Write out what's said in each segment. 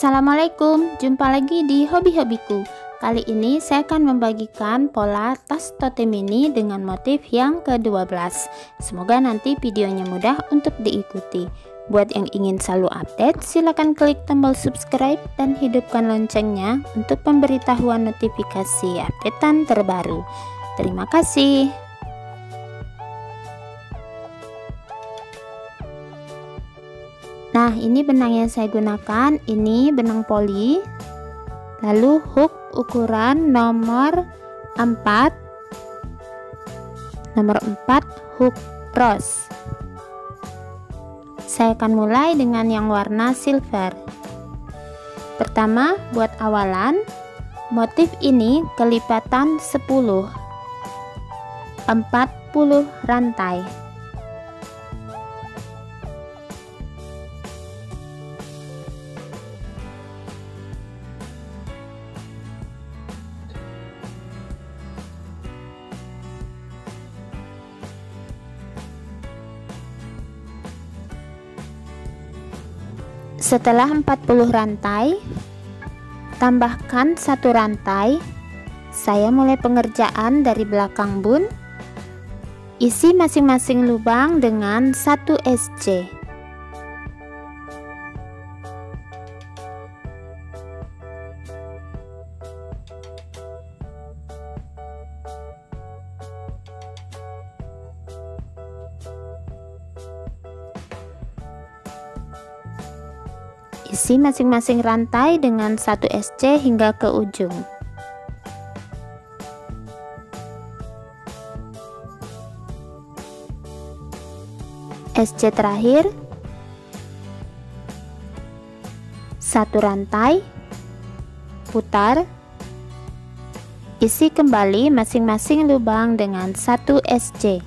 Assalamualaikum, jumpa lagi di hobi-hobiku. Kali ini saya akan membagikan pola tas tote mini dengan motif yang ke-12. Semoga nanti videonya mudah untuk diikuti. Buat yang ingin selalu update, silakan klik tombol subscribe dan hidupkan loncengnya untuk pemberitahuan notifikasi updatean terbaru. Terima kasih. Nah, ini benang yang saya gunakan, ini benang poli, lalu hook ukuran nomor 4 hook cross. Saya akan mulai dengan yang warna silver. Pertama, buat awalan, motif ini kelipatan 10, 40 rantai. Setelah 40 rantai, tambahkan 1 rantai. Saya mulai pengerjaan dari belakang bun. Isi masing-masing lubang dengan 1 SC. Isi masing-masing rantai dengan 1 SC hingga ke ujung. SC terakhir, 1 rantai, putar, isi kembali masing-masing lubang dengan 1 SC.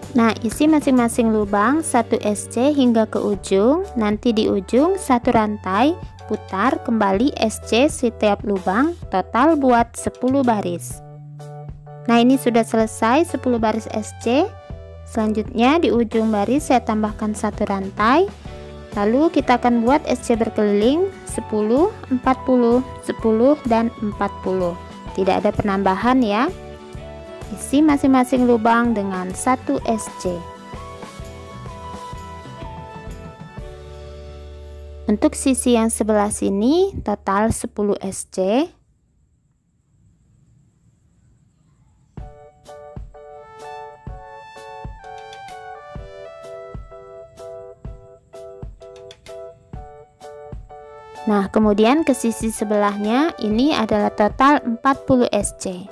Nah, isi masing-masing lubang 1 SC hingga ke ujung. Nanti di ujung 1 rantai, putar kembali SC setiap lubang, total buat 10 baris. Nah, ini sudah selesai 10 baris SC. Selanjutnya di ujung baris saya tambahkan 1 rantai. Lalu kita akan buat SC berkeliling 10, 40, 10 dan 40. Tidak ada penambahan ya. Isi masing-masing lubang dengan 1 SC. Untuk sisi yang sebelah sini total 10 SC. Nah, kemudian ke sisi sebelahnya ini adalah total 40 SC.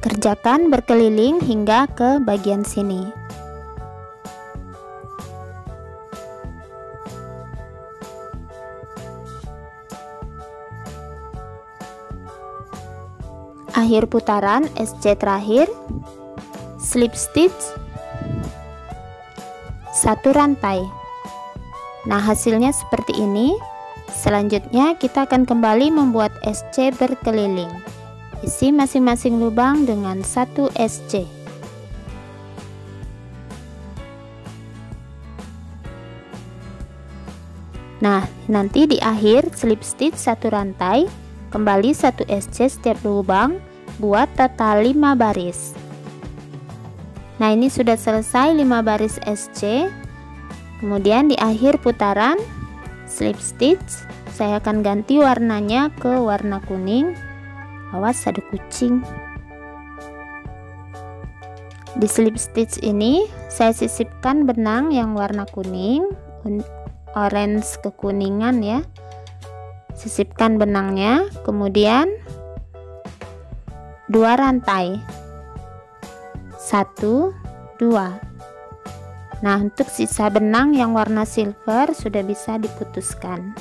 Kerjakan berkeliling hingga ke bagian sini. Akhir putaran SC terakhir, slip stitch 1 rantai. Nah, hasilnya seperti ini. Selanjutnya kita akan kembali membuat SC berkeliling. Isi masing-masing lubang dengan 1 SC. Nah, nanti di akhir slip stitch 1 rantai, kembali 1 SC setiap lubang, buat total 5 baris. Nah, ini sudah selesai 5 baris SC. Kemudian di akhir putaran slip stitch, saya akan ganti warnanya ke warna kuning. Awas, ada kucing. Di slip stitch ini saya sisipkan benang yang warna kuning, orange kekuningan ya. Sisipkan benangnya, kemudian 2 rantai, 1, 2. Nah, untuk sisa benang yang warna silver sudah bisa diputuskan.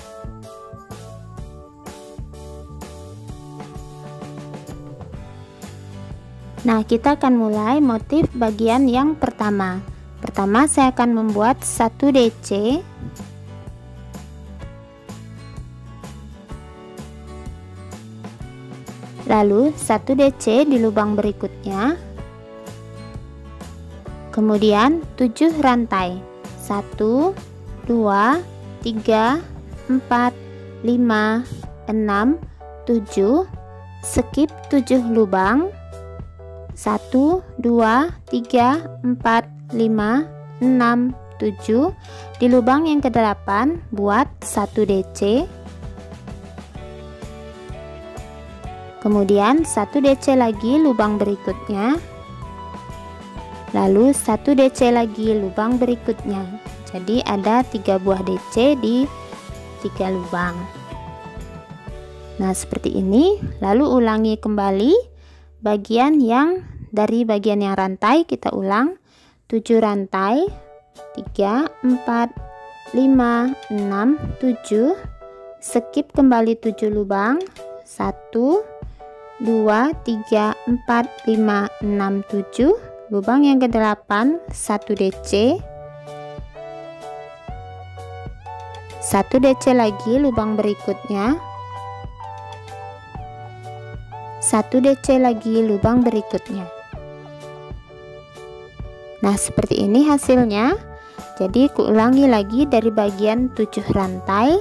Nah, kita akan mulai motif bagian yang pertama. Pertama, saya akan membuat 1 DC. Lalu 1 DC di lubang berikutnya. Kemudian 7 rantai. 1, 2, 3, 4, 5, 6, 7. Skip 7 lubang. 1, 2, 3, 4, 5, 6, 7. Di lubang yang ke-8 buat 1 DC. Kemudian 1 DC lagi lubang berikutnya. Lalu 1 DC lagi lubang berikutnya. Jadi ada 3 buah DC di 3 lubang. Nah, seperti ini. Lalu ulangi kembali bagian yang dari bagian yang rantai, kita ulang 7 rantai. 3, 4, 5, 6, 7. Skip kembali 7 lubang. 1, 2, 3, 4, 5, 6, 7. Lubang yang ke-8 1 DC. 1 DC lagi lubang berikutnya. 1 DC lagi lubang berikutnya. Nah, seperti ini hasilnya. Jadi ulangi lagi dari bagian 7 rantai.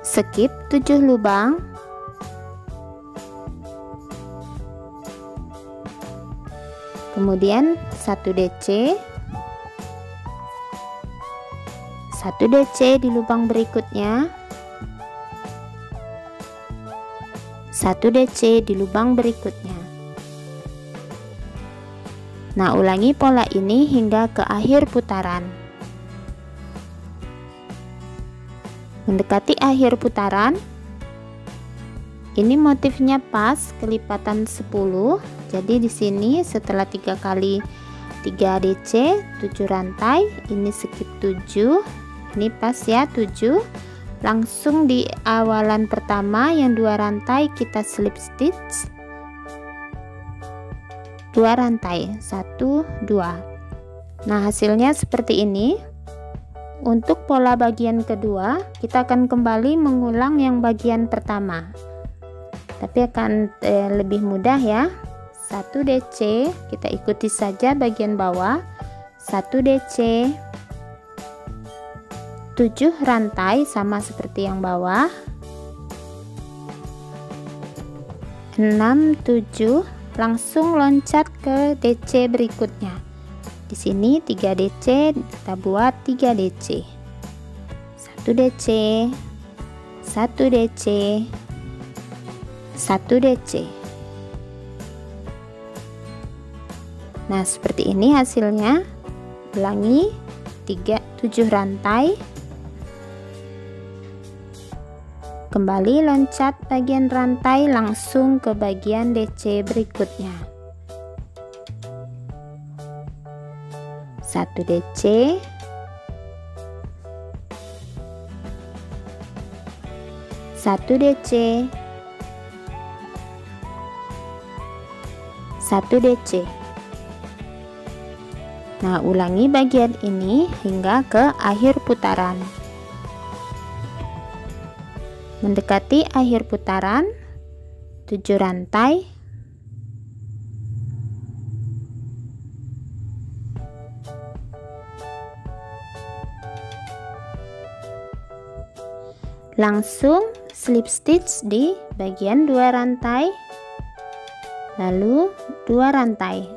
Skip 7 lubang. Kemudian 1 DC. 1 DC di lubang berikutnya. 1 DC di lubang berikutnya. Nah, ulangi pola ini hingga ke akhir putaran. Mendekati akhir putaran, ini motifnya pas kelipatan 10. Jadi di sini setelah 3 kali 3 DC 7 rantai, ini skip 7. Ini pas ya 7. Langsung di awalan pertama yang 2 rantai kita slip stitch 2 rantai 1 2. Nah, hasilnya seperti ini. Untuk pola bagian kedua, kita akan kembali mengulang yang bagian pertama, tapi akan lebih mudah ya. 1 DC, kita ikuti saja bagian bawah. 1 DC, 7 rantai sama seperti yang bawah. 6, 7, langsung loncat ke DC berikutnya. Di sini 3 DC, kita buat 3 DC. 1 DC, 1 DC, 1 DC. Nah, seperti ini hasilnya. Ulangi 7 rantai. Kembali loncat bagian rantai langsung ke bagian DC berikutnya. 1 DC, 1 DC, 1 DC. Nah, ulangi bagian ini hingga ke akhir putaran. Mendekati akhir putaran, 7 rantai. Langsung slip stitch di bagian 2 rantai, lalu 2 rantai.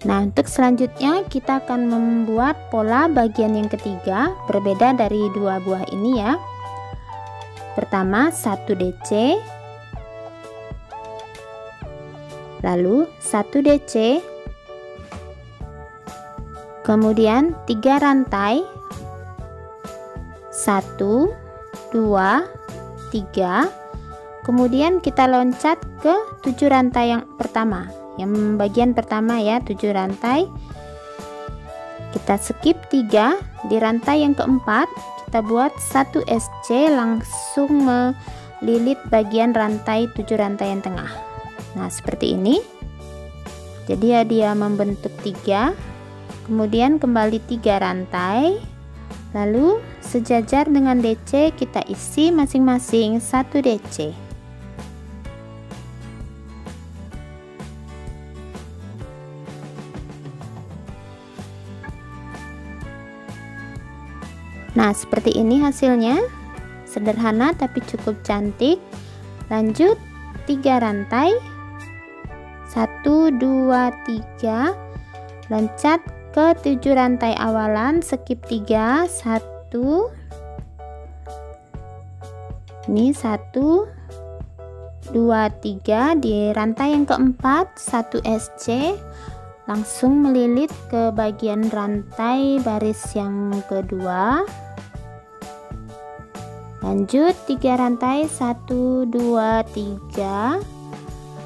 Nah, untuk selanjutnya kita akan membuat pola bagian yang ketiga, berbeda dari 2 buah ini ya. Pertama 1 DC, lalu 1 DC, kemudian 3 rantai. 1, 2, 3. Kemudian kita loncat ke 7 rantai yang pertama. Yang bagian pertama ya, 7 rantai. Kita skip 3. Di rantai yang keempat kita buat 1 SC, langsung lilit bagian rantai 7 rantaian tengah. Nah, seperti ini. Jadi ya, dia membentuk 3, kemudian kembali 3 rantai, lalu sejajar dengan DC kita isi masing-masing 1 DC. Nah, seperti ini hasilnya, sederhana tapi cukup cantik. Lanjut 3 rantai, 1 2 3, loncat ke 7 rantai awalan, skip 3, 1, ini 1 2 3, di rantai yang keempat 1 SC, langsung melilit ke bagian rantai baris yang kedua. Lanjut 3 rantai, 1 2 3,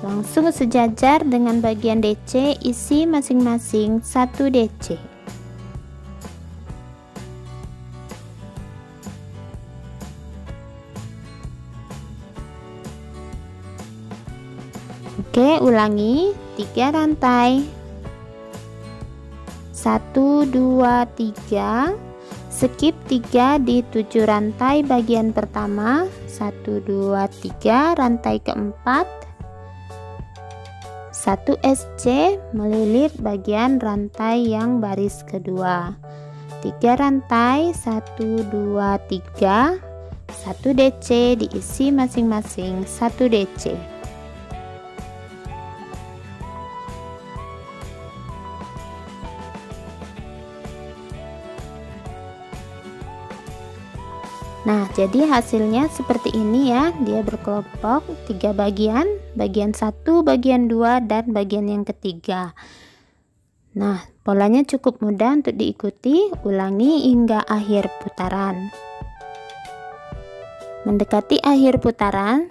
langsung sejajar dengan bagian DC, isi masing-masing 1 DC. Oke, ulangi 3 rantai, 1 2 3, skip 3 di 7 rantai bagian pertama, 1 2 3, rantai keempat 1 SC, melilit bagian rantai yang baris kedua, 3 rantai, 1 2 3, 1 DC, diisi masing-masing 1 DC. Nah, jadi hasilnya seperti ini ya, dia berkelompok 3 bagian, bagian 1, bagian 2, dan bagian yang ketiga. Nah, polanya cukup mudah untuk diikuti, ulangi hingga akhir putaran. Mendekati akhir putaran,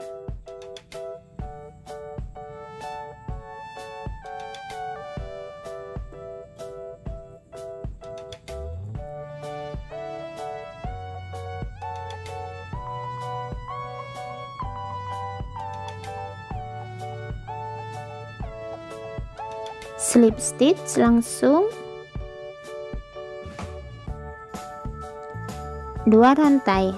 slip stitch langsung 2 rantai.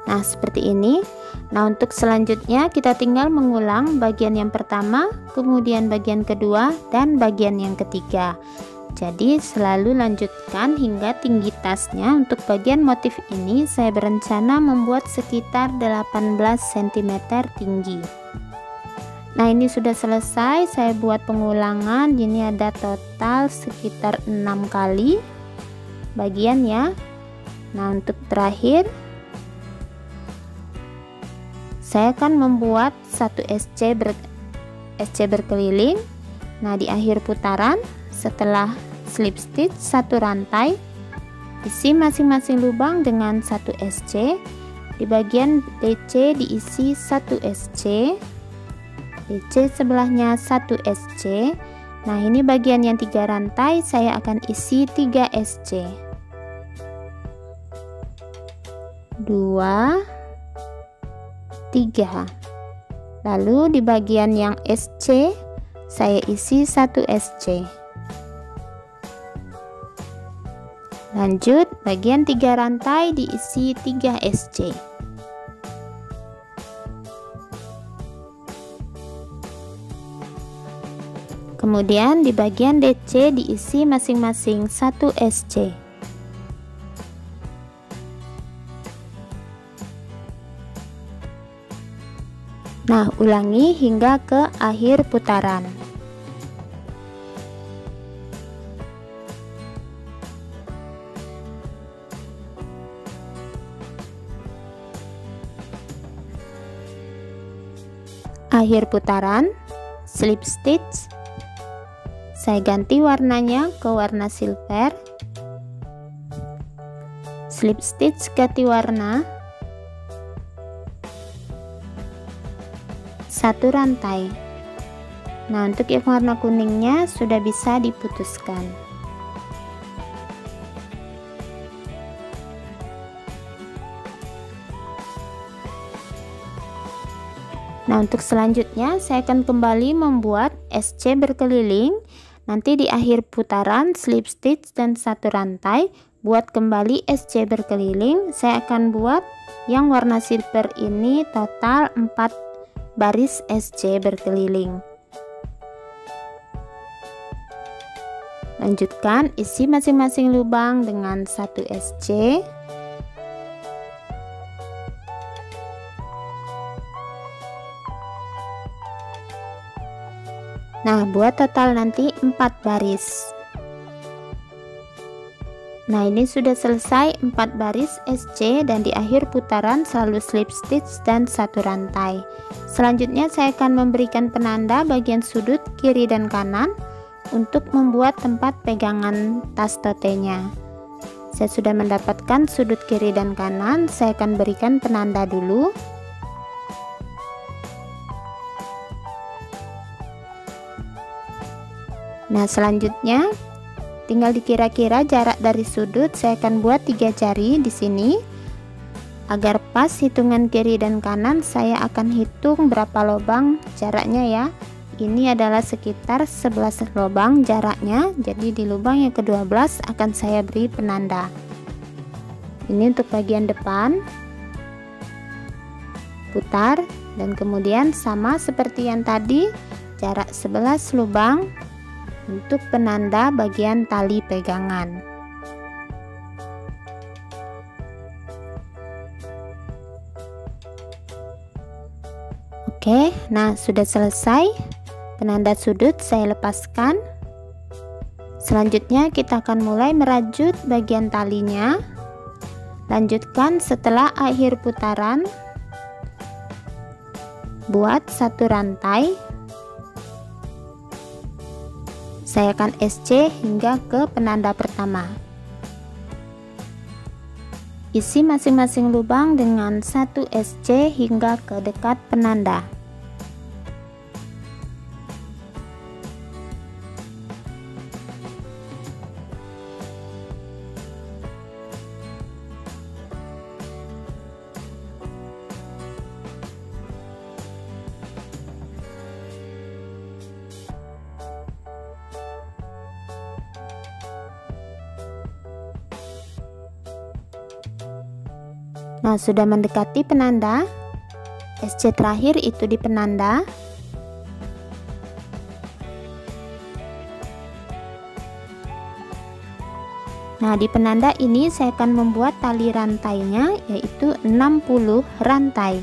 Nah, seperti ini. Nah, untuk selanjutnya kita tinggal mengulang bagian yang pertama, kemudian bagian kedua, dan bagian yang ketiga. Jadi selalu lanjutkan hingga tinggi tasnya. Untuk bagian motif ini saya berencana membuat sekitar 18 cm tinggi. Nah, ini sudah selesai, saya buat pengulangan. Ini ada total sekitar 6 kali bagian ya. Nah, untuk terakhir saya akan membuat 1 SC berkeliling. Nah, di akhir putaran setelah slip stitch 1 rantai, isi masing-masing lubang dengan 1 SC. Di bagian DC diisi 1 SC, DC sebelahnya 1 SC. Nah, ini bagian yang 3 rantai, saya akan isi 3 SC, 2 3. Lalu di bagian yang SC saya isi 1 SC. Lanjut bagian 3 rantai diisi 3 SC. Kemudian di bagian DC diisi masing-masing 1 SC. Nah, ulangi hingga ke akhir putaran. Akhir putaran, slip stitch. Saya ganti warnanya ke warna silver. Slip stitch ganti warna. 1 rantai. Nah, untuk yang warna kuningnya sudah bisa diputuskan. Nah, untuk selanjutnya saya akan kembali membuat SC berkeliling. Nanti di akhir putaran slip stitch dan satu rantai, buat kembali SC berkeliling. Saya akan buat yang warna silver ini total 4 baris SC berkeliling. Lanjutkan isi masing-masing lubang dengan 1 SC. Nah, buat total nanti 4 baris. Nah, ini sudah selesai 4 baris SC dan di akhir putaran selalu slip stitch dan satu rantai. Selanjutnya saya akan memberikan penanda bagian sudut kiri dan kanan untuk membuat tempat pegangan tas totenya. Saya sudah mendapatkan sudut kiri dan kanan, saya akan berikan penanda dulu. Nah, selanjutnya tinggal dikira-kira jarak dari sudut. Saya akan buat 3 jari di sini. Agar pas hitungan kiri dan kanan, saya akan hitung berapa lubang jaraknya ya. Ini adalah sekitar 11 lubang jaraknya. Jadi di lubang yang ke-12 akan saya beri penanda. Ini untuk bagian depan. Putar dan kemudian sama seperti yang tadi, jarak 11 lubang untuk penanda bagian tali pegangan. Oke, nah sudah selesai. Penanda sudut saya lepaskan. Selanjutnya kita akan mulai merajut bagian talinya. Lanjutkan setelah akhir putaran. Buat satu rantai. Saya akan SC hingga ke penanda pertama. Isi masing-masing lubang dengan 1 SC hingga ke dekat penanda. Nah, sudah mendekati penanda. SC terakhir itu di penanda. Nah, di penanda ini saya akan membuat tali rantainya yaitu 60 rantai.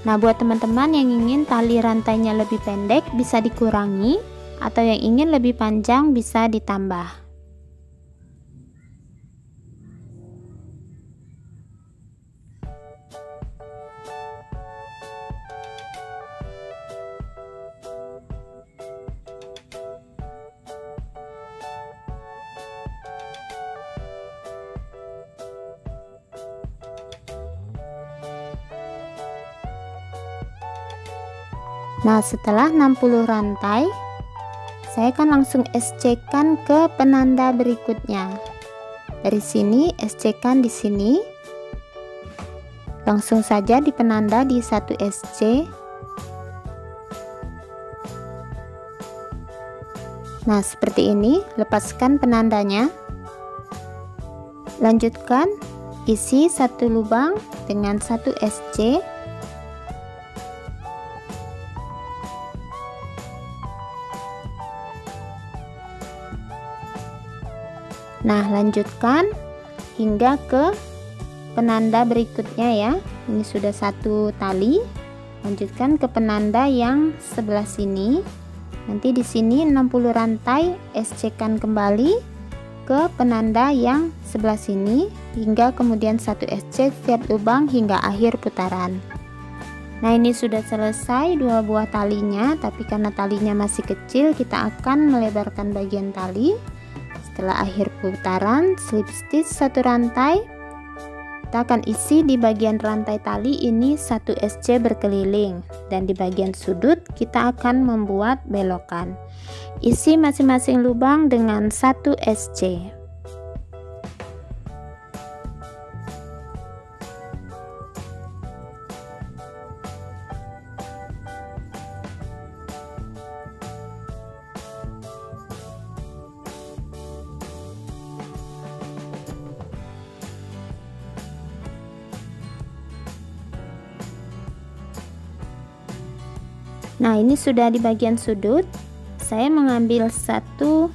Nah, buat teman-teman yang ingin tali rantainya lebih pendek bisa dikurangi, atau yang ingin lebih panjang bisa ditambah. Nah, setelah 60 rantai, saya akan langsung SC-kan ke penanda berikutnya. Dari sini SC-kan di sini. Langsung saja di penanda di 1 SC. Nah, seperti ini, lepaskan penandanya. Lanjutkan isi satu lubang dengan 1 SC. Nah, lanjutkan hingga ke penanda berikutnya ya. Ini sudah satu tali. Lanjutkan ke penanda yang sebelah sini. Nanti di sini 60 rantai, SC-kan kembali ke penanda yang sebelah sini hingga kemudian 1 SC setiap lubang hingga akhir putaran. Nah, ini sudah selesai 2 buah talinya, tapi karena talinya masih kecil, kita akan melebarkan bagian tali. Setelah akhir putaran, slip stitch satu rantai. Kita akan isi di bagian rantai tali ini 1 SC berkeliling, dan di bagian sudut kita akan membuat belokan. Isi masing-masing lubang dengan 1 SC. Nah, ini sudah di bagian sudut. Saya mengambil satu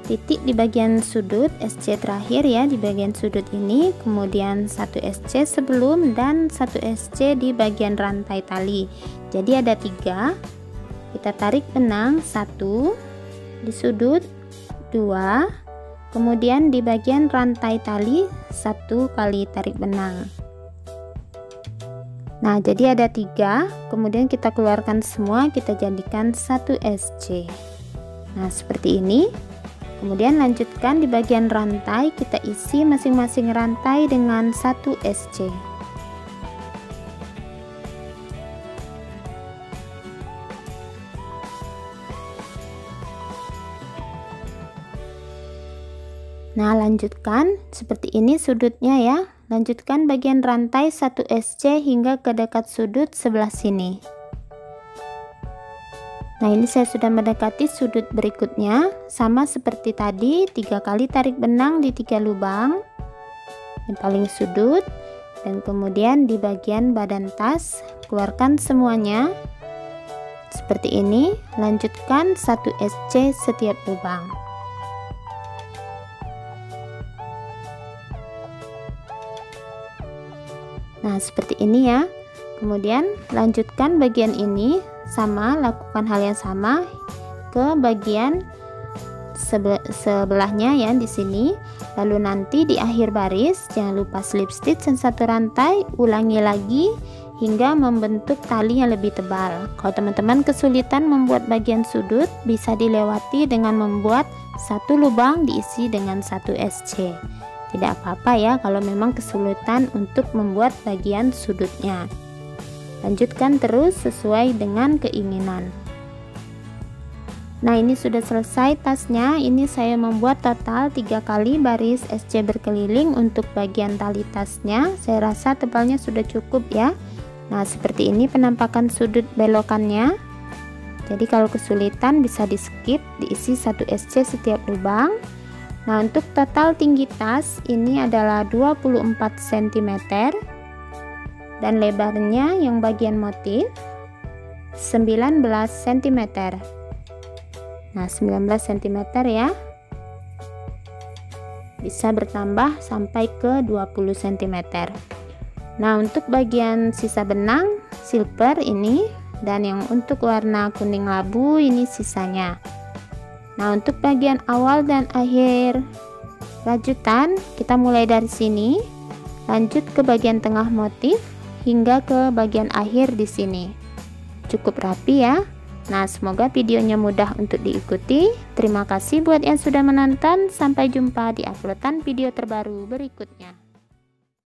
titik di bagian sudut SC terakhir ya, di bagian sudut ini, kemudian satu SC sebelum dan satu SC di bagian rantai tali. Jadi ada 3. Kita tarik benang 1 di sudut, 2, kemudian di bagian rantai tali 1 kali tarik benang. Nah, jadi ada 3, kemudian kita keluarkan semua, kita jadikan 1 SC. Nah, seperti ini. Kemudian lanjutkan di bagian rantai, kita isi masing-masing rantai dengan 1 SC. Nah, lanjutkan seperti ini sudutnya ya. Lanjutkan bagian rantai 1 SC hingga ke dekat sudut sebelah sini. Nah, ini saya sudah mendekati sudut berikutnya, sama seperti tadi, 3 kali tarik benang di 3 lubang yang paling sudut, dan kemudian di bagian badan tas keluarkan semuanya seperti ini. Lanjutkan 1 SC setiap lubang. Nah, seperti ini ya. Kemudian lanjutkan bagian ini, sama, lakukan hal yang sama ke bagian sebelahnya ya, di sini. Lalu nanti di akhir baris jangan lupa slip stitch dan 1 rantai, ulangi lagi hingga membentuk tali yang lebih tebal. Kalau teman-teman kesulitan membuat bagian sudut, bisa dilewati dengan membuat 1 lubang diisi dengan 1 SC. Tidak apa-apa ya kalau memang kesulitan untuk membuat bagian sudutnya. Lanjutkan terus sesuai dengan keinginan. Nah, ini sudah selesai tasnya. Ini saya membuat total 3 kali baris SC berkeliling untuk bagian tali tasnya. Saya rasa tebalnya sudah cukup ya. Nah, seperti ini penampakan sudut belokannya. Jadi kalau kesulitan bisa di skip, diisi 1 SC setiap lubang. Nah, untuk total tinggi tas ini adalah 24 cm dan lebarnya yang bagian motif 19 cm. Nah, 19 cm ya. Bisa bertambah sampai ke 20 cm. Nah, untuk bagian sisa benang silver ini, dan yang untuk warna kuning labu ini sisanya. Nah, untuk bagian awal dan akhir rajutan kita mulai dari sini, lanjut ke bagian tengah motif hingga ke bagian akhir di sini. Cukup rapi ya. Nah, semoga videonya mudah untuk diikuti. Terima kasih buat yang sudah menonton. Sampai jumpa di uploadan video terbaru berikutnya.